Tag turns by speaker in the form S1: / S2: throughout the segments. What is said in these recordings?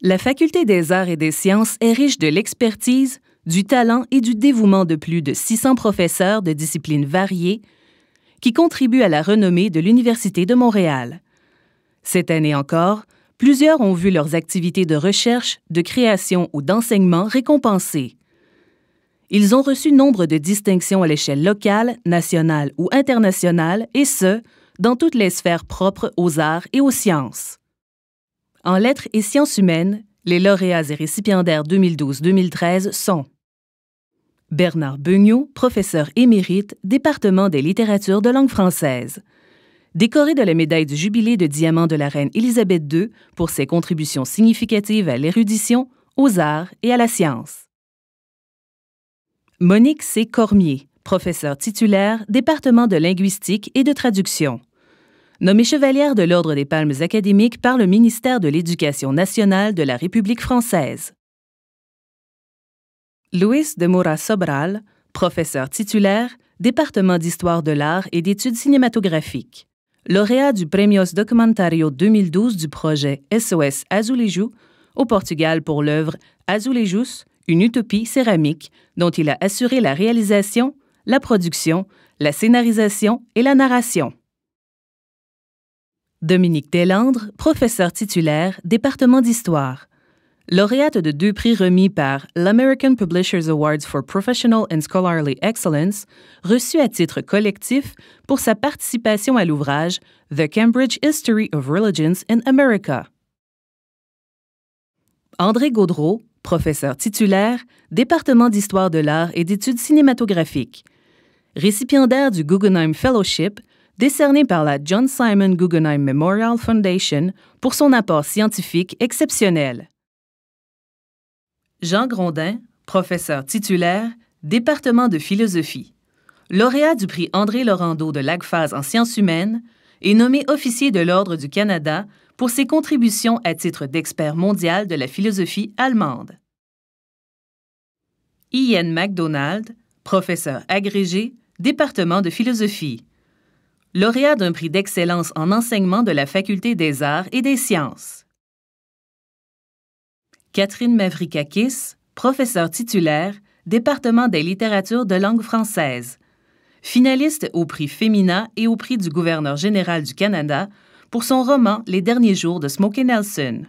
S1: La Faculté des arts et des sciences est riche de l'expertise, du talent et du dévouement de plus de 600 professeurs de disciplines variées qui contribuent à la renommée de l'Université de Montréal. Cette année encore, plusieurs ont vu leurs activités de recherche, de création ou d'enseignement récompensées. Ils ont reçu nombre de distinctions à l'échelle locale, nationale ou internationale, et ce, dans toutes les sphères propres aux arts et aux sciences. En lettres et sciences humaines, les lauréats et récipiendaires 2012-2013 sont Bernard Beugnaud, professeur émérite, département des littératures de langue française. Décoré de la médaille du Jubilé de diamant de la reine Élisabeth II pour ses contributions significatives à l'érudition, aux arts et à la science. Monique C. Cormier, professeure titulaire, département de linguistique et de traduction. Nommée chevalière de l'Ordre des Palmes académiques par le ministère de l'Éducation nationale de la République française. Luis de Moura Sobral, professeur titulaire, département d'histoire de l'art et d'études cinématographiques. Lauréat du Premios Documentario 2012 du projet SOS Azulejo au Portugal pour l'œuvre Azulejos, une utopie céramique dont il a assuré la réalisation, la production, la scénarisation et la narration. Dominique Deslandres, professeur titulaire, département d'histoire. Lauréate de 2 prix remis par l'American Publishers Awards for Professional and Scholarly Excellence, reçu à titre collectif pour sa participation à l'ouvrage The Cambridge History of Religions in America. André Gaudreault, professeur titulaire, département d'histoire de l'art et d'études cinématographiques. Récipiendaire du Guggenheim Fellowship, décerné par la John Simon Guggenheim Memorial Foundation pour son apport scientifique exceptionnel. Jean Grondin, professeur titulaire, département de philosophie. Lauréat du prix André Laurando de l'AGFAS en sciences humaines et nommé officier de l'Ordre du Canada pour ses contributions à titre d'expert mondial de la philosophie allemande. Ian MacDonald, professeur agrégé, département de philosophie. Lauréat d'un prix d'excellence en enseignement de la Faculté des arts et des sciences. Catherine Mavrikakis, professeure titulaire, département des littératures de langue française. Finaliste au prix Femina et au prix du gouverneur général du Canada pour son roman Les derniers jours de Smokey Nelson.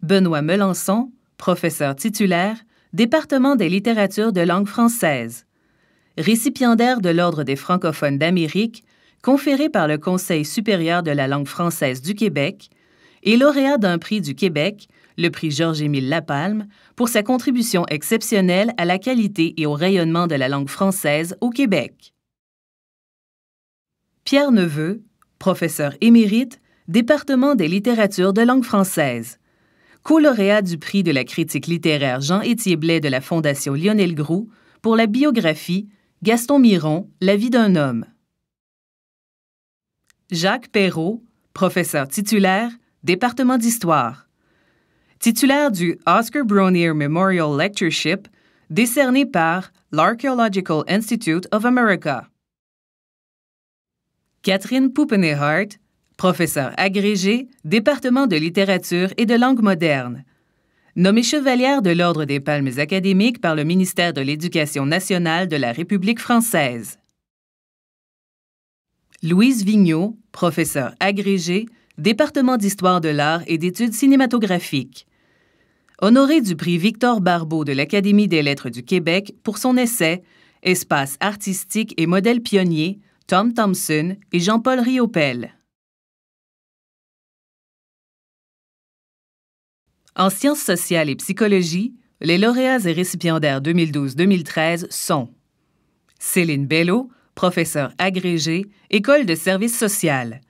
S1: Benoît Melançon, professeur titulaire, département des littératures de langue française. Récipiendaire de l'Ordre des francophones d'Amérique, conféré par le Conseil supérieur de la langue française du Québec, et lauréat d'un prix du Québec, le prix Georges-Émile Lapalme, pour sa contribution exceptionnelle à la qualité et au rayonnement de la langue française au Québec. Pierre Neveu, professeur émérite, département des littératures de langue française. Co-lauréat du prix de la critique littéraire Jean-Étier Blais de la Fondation Lionel Groulx pour la biographie Gaston Miron, La vie d'un homme. Jacques Perrault, professeur titulaire, département d'histoire. Titulaire du Oscar Bronier Memorial Lectureship, décerné par l'Archaeological Institute of America. Catherine Poupenay-Hart, professeure agrégée, département de littérature et de langue moderne. Nommée chevalière de l'Ordre des Palmes académiques par le ministère de l'Éducation nationale de la République française. Louise Vigneault, professeure agrégée, département d'histoire de l'art et d'études cinématographiques. Honorée du prix Victor Barbeau de l'Académie des lettres du Québec pour son essai « Espace artistique et modèle pionnier, Tom Thomson et Jean-Paul Riopel ». En sciences sociales et psychologie, les lauréats et récipiendaires 2012-2013 sont Céline Bello, professeure agrégée, École de service social,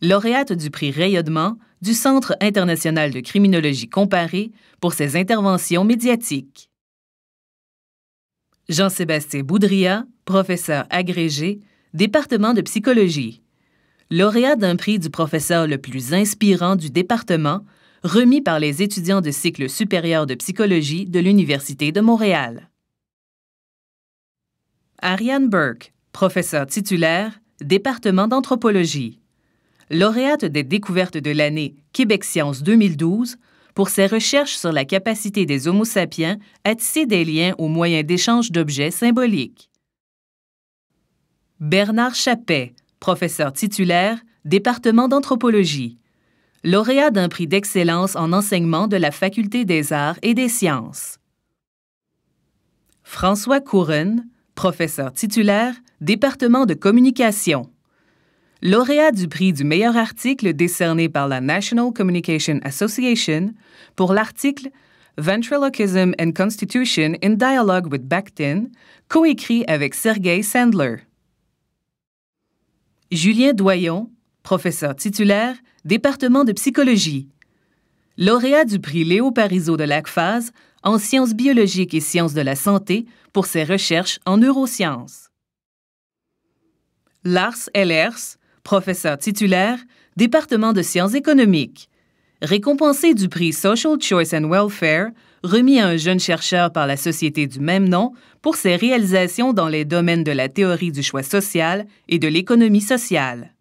S1: lauréate du prix Rayonnement du Centre international de criminologie comparée pour ses interventions médiatiques. Jean-Sébastien Boudria, professeur agrégé, département de psychologie, lauréat d'un prix du professeur le plus inspirant du département, remis par les étudiants de cycle supérieur de psychologie de l'Université de Montréal. Ariane Burke, professeure titulaire, département d'anthropologie. lauréate des découvertes de l'année Québec Science 2012 pour ses recherches sur la capacité des Homo sapiens à tisser des liens au moyen d'échange d'objets symboliques. Bernard Chappet, professeur titulaire, département d'anthropologie, lauréat d'un prix d'excellence en enseignement de la Faculté des arts et des sciences. François Couronne, professeur titulaire, département de communication, lauréat du prix du meilleur article décerné par la National Communication Association pour l'article Ventriloquism and Constitution in Dialogue with Bakhtin, coécrit avec Sergei Sandler. Julien Doyon, professeur titulaire, département de psychologie, lauréat du prix Léo Parizeau de l'ACFAS en sciences biologiques et sciences de la santé pour ses recherches en neurosciences. Lars Ehlers, professeur titulaire, département de sciences économiques, récompensé du prix Social Choice and Welfare, remis à un jeune chercheur par la société du même nom pour ses réalisations dans les domaines de la théorie du choix social et de l'économie sociale.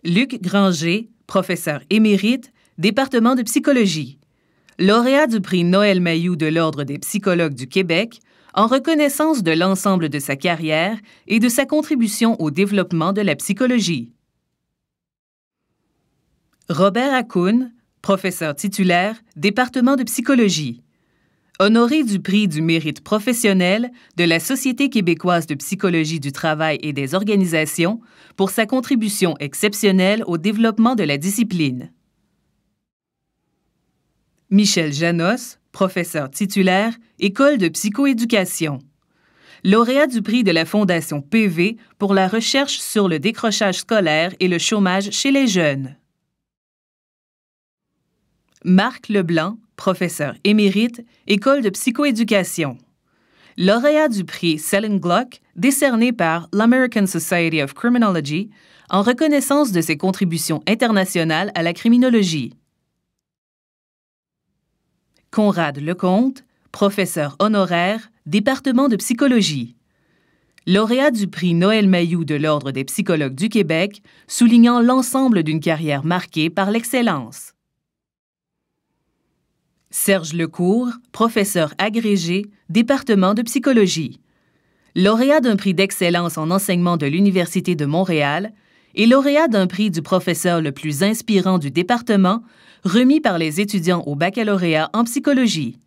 S1: Luc Granger, professeur émérite, département de psychologie, lauréat du prix Noël Mailloux de l'Ordre des psychologues du Québec, en reconnaissance de l'ensemble de sa carrière et de sa contribution au développement de la psychologie. Robert Hakoun, professeur titulaire, département de psychologie, honoré du prix du mérite professionnel de la Société québécoise de psychologie du travail et des organisations pour sa contribution exceptionnelle au développement de la discipline. Michel Janos, professeur titulaire, École de psychoéducation, lauréat du prix de la Fondation PV pour la recherche sur le décrochage scolaire et le chômage chez les jeunes. Marc Leblanc, professeur émérite, École de psychoéducation, lauréat du prix Selin Gluck décerné par l'American Society of Criminology en reconnaissance de ses contributions internationales à la criminologie. Conrad Lecomte, professeur honoraire, département de psychologie, lauréat du prix Noël Mailloux de l'Ordre des psychologues du Québec, soulignant l'ensemble d'une carrière marquée par l'excellence. Serge Lecourt, professeur agrégé, département de psychologie, lauréat d'un prix d'excellence en enseignement de l'Université de Montréal et lauréat d'un prix du professeur le plus inspirant du département, remis par les étudiants au baccalauréat en psychologie.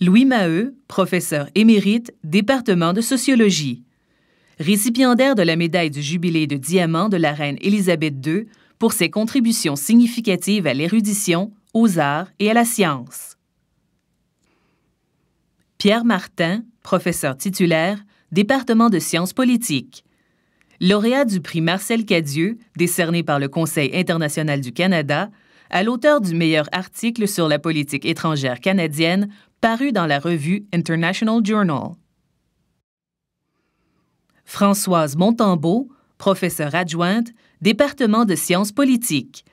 S1: Louis Maheu, professeur émérite, département de sociologie, récipiendaire de la médaille du Jubilé de diamant de la reine Élisabeth II pour ses contributions significatives à l'érudition, aux arts et à la science. Pierre Martin, professeur titulaire, département de sciences politiques, lauréat du prix Marcel Cadieux, décerné par le Conseil international du Canada, à l'auteur du meilleur article sur la politique étrangère canadienne paru dans la revue International Journal. Françoise Montembeault, professeure adjointe, département de sciences politiques,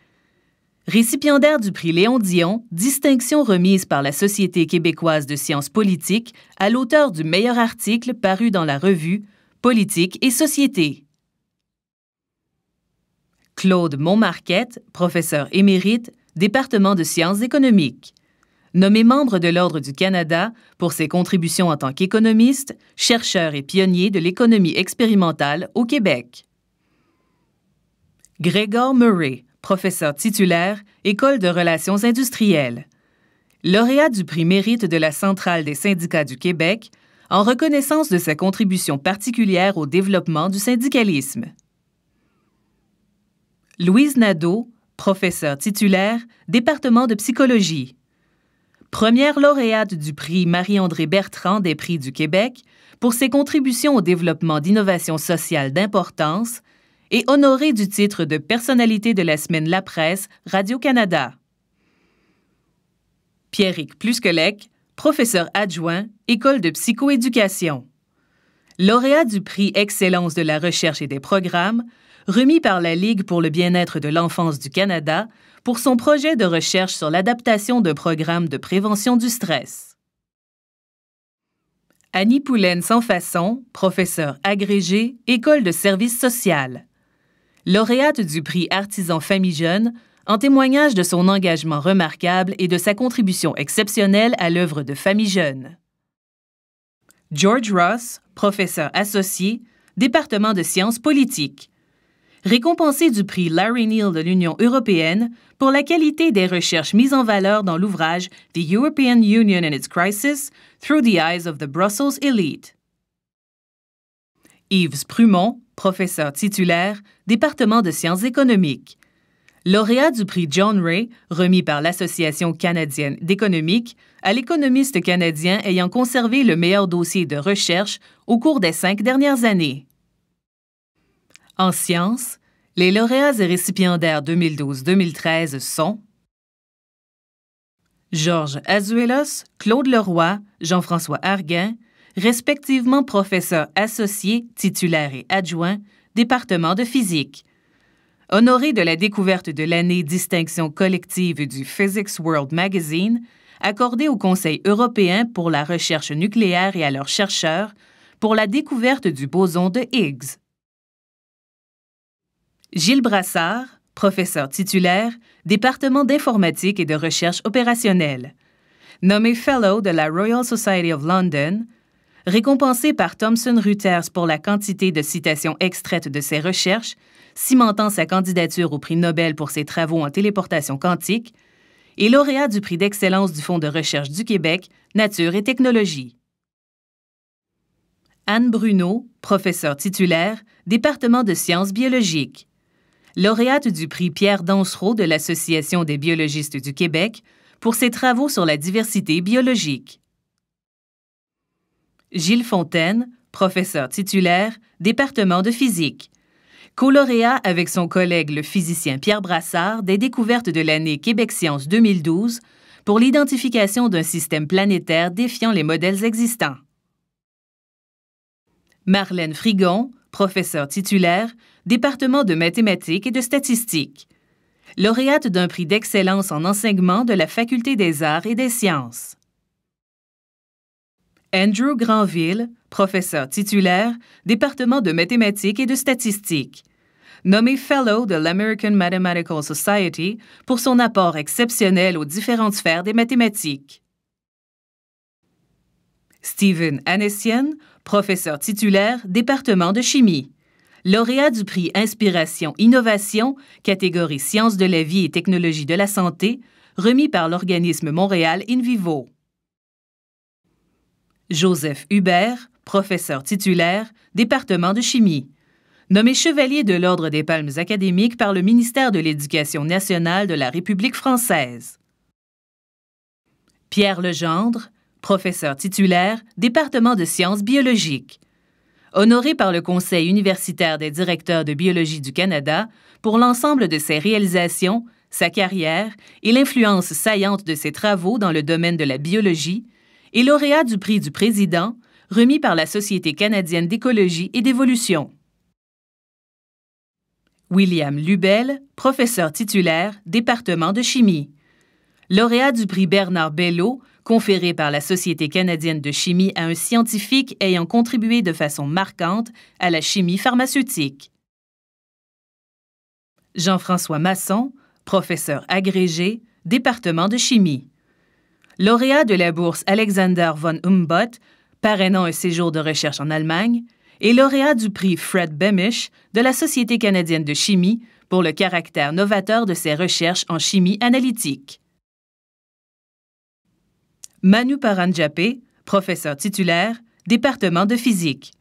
S1: récipiendaire du prix Léon Dion, distinction remise par la Société québécoise de sciences politiques à l'auteur du meilleur article paru dans la revue Politique et société. Claude Montmarquette, professeur émérite, département de sciences économiques, nommé membre de l'Ordre du Canada pour ses contributions en tant qu'économiste, chercheur et pionnier de l'économie expérimentale au Québec. Gregor Murray, professeur titulaire, École de relations industrielles, lauréat du prix Mérite de la Centrale des syndicats du Québec, en reconnaissance de sa contribution particulière au développement du syndicalisme. Louise Nadeau, professeure titulaire, département de psychologie, première lauréate du prix Marie-André Bertrand des Prix du Québec pour ses contributions au développement d'innovations sociales d'importance et honorée du titre de personnalité de la semaine La Presse Radio-Canada. Pierrick Plusquelec, professeur adjoint, École de psychoéducation, lauréat du prix Excellence de la recherche et des programmes, remis par la Ligue pour le bien-être de l'enfance du Canada pour son projet de recherche sur l'adaptation d'un programme de prévention du stress. Annie Poulaine-Sans-Façon, professeure agrégée, École de service social. Lauréate du prix Artisan Famille Jeune, en témoignage de son engagement remarquable et de sa contribution exceptionnelle à l'œuvre de Famille Jeune. George Ross, professeur associé, département de sciences politiques. Récompensé du prix Larry Neal de l'Union européenne pour la qualité des recherches mises en valeur dans l'ouvrage The European Union and its Crisis Through the Eyes of the Brussels Elite. Yves Prumont, professeur titulaire, département de sciences économiques. Lauréat du prix John Ray, remis par l'Association canadienne d'économique, à l'économiste canadien ayant conservé le meilleur dossier de recherche au cours des 5 dernières années. En sciences, les lauréats et récipiendaires 2012-2013 sont Georges Azuelos, Claude Leroy, Jean-François Arguin, respectivement professeurs associés, titulaires et adjoints, département de physique. Honoré de la découverte de l'année distinction collective du Physics World Magazine, accordé au Conseil européen pour la recherche nucléaire et à leurs chercheurs pour la découverte du boson de Higgs. Gilles Brassard, professeur titulaire, département d'informatique et de recherche opérationnelle. Nommé Fellow de la Royal Society of London, récompensé par Thomson Reuters pour la quantité de citations extraites de ses recherches, cimentant sa candidature au prix Nobel pour ses travaux en téléportation quantique, et lauréat du prix d'excellence du Fonds de recherche du Québec, Nature et technologie. Anne Bruno, professeure titulaire, département de sciences biologiques. Lauréate du prix Pierre Dansereau de l'Association des biologistes du Québec pour ses travaux sur la diversité biologique. Gilles Fontaine, professeur titulaire, département de physique. Co-lauréat avec son collègue le physicien Pierre Brassard des découvertes de l'année Québec Science 2012 pour l'identification d'un système planétaire défiant les modèles existants. Marlène Frigon, professeure titulaire, département de mathématiques et de statistiques. Lauréate d'un prix d'excellence en enseignement de la Faculté des arts et des sciences. Andrew Granville, professeur titulaire, département de mathématiques et de statistiques. Nommé Fellow de l'American Mathematical Society pour son apport exceptionnel aux différentes sphères des mathématiques. Stephen Anessian, professeur titulaire, département de chimie. Lauréat du prix Inspiration-Innovation, catégorie Sciences de la vie et technologies de la santé, remis par l'organisme Montréal In Vivo. Joseph Hubert, professeur titulaire, département de chimie. Nommé chevalier de l'Ordre des Palmes académiques par le ministère de l'Éducation nationale de la République française. Pierre Legendre, professeur titulaire, département de sciences biologiques. Honoré par le Conseil universitaire des directeurs de biologie du Canada pour l'ensemble de ses réalisations, sa carrière et l'influence saillante de ses travaux dans le domaine de la biologie, et lauréat du prix du Président, remis par la Société canadienne d'écologie et d'évolution. William Lubel, professeur titulaire, département de chimie. Lauréat du prix Bernard Belleau, conféré par la Société canadienne de chimie à un scientifique ayant contribué de façon marquante à la chimie pharmaceutique. Jean-François Masson, professeur agrégé, département de chimie. Lauréat de la bourse Alexander von Humboldt, parrainant un séjour de recherche en Allemagne, et lauréat du prix Fred Beamish de la Société canadienne de chimie pour le caractère novateur de ses recherches en chimie analytique. Manu Paranjapé, professeur titulaire, département de physique.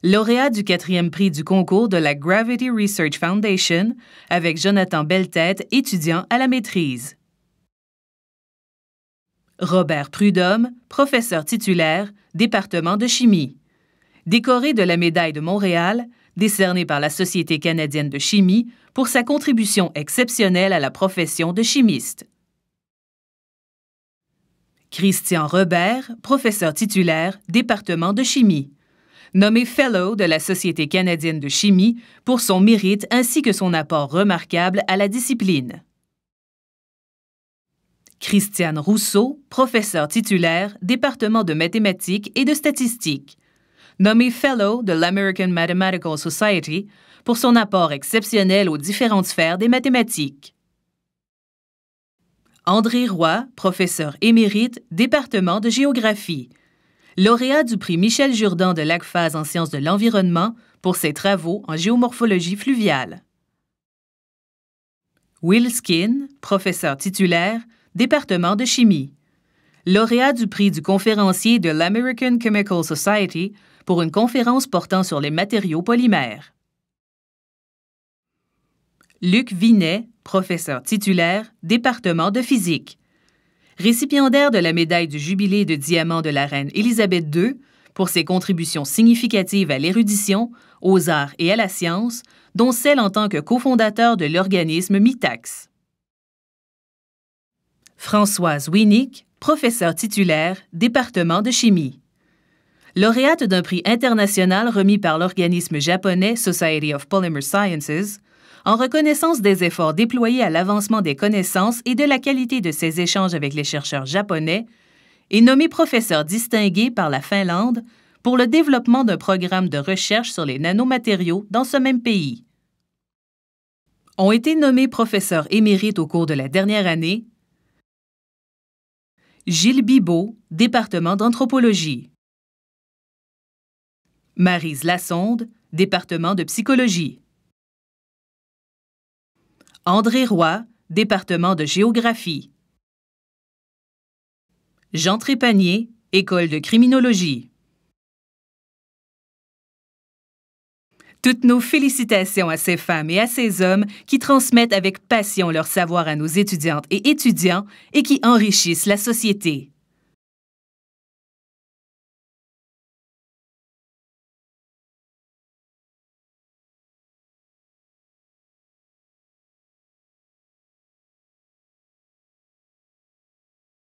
S1: Lauréat du 4e prix du concours de la Gravity Research Foundation avec Jonathan Belletête, étudiant à la maîtrise. Robert Prudhomme, professeur titulaire, département de chimie. Décoré de la médaille de Montréal, décernée par la Société canadienne de chimie pour sa contribution exceptionnelle à la profession de chimiste. Christian Robert, professeur titulaire, département de chimie. Nommé Fellow de la Société canadienne de chimie pour son mérite ainsi que son apport remarquable à la discipline. Christiane Rousseau, professeure titulaire, département de mathématiques et de statistiques, nommée Fellow de l'American Mathematical Society pour son apport exceptionnel aux différentes sphères des mathématiques. André Roy, professeur émérite, département de géographie, lauréat du prix Michel Jourdan de l'ACFAS en sciences de l'environnement pour ses travaux en géomorphologie fluviale. Will Skin, professeur titulaire, département de chimie, lauréat du prix du conférencier de l'American Chemical Society pour une conférence portant sur les matériaux polymères. Luc Vinet, professeur titulaire, département de physique, récipiendaire de la médaille du Jubilé de diamant de la reine Élisabeth II pour ses contributions significatives à l'érudition, aux arts et à la science, dont celle en tant que cofondateur de l'organisme MITAX. Françoise Winick, professeure titulaire, département de chimie, lauréate d'un prix international remis par l'organisme japonais Society of Polymer Sciences, en reconnaissance des efforts déployés à l'avancement des connaissances et de la qualité de ses échanges avec les chercheurs japonais, et nommée professeur distinguée par la Finlande pour le développement d'un programme de recherche sur les nanomatériaux dans ce même pays. Ont été nommés professeurs émérites au cours de la dernière année Gilles Bibeau, département d'anthropologie, Maryse Lassonde, département de psychologie, André Roy, département de géographie, Jean Trépanier, école de criminologie. Toutes nos félicitations à ces femmes et à ces hommes qui transmettent avec passion leur savoir à nos étudiantes et étudiants et qui enrichissent la société.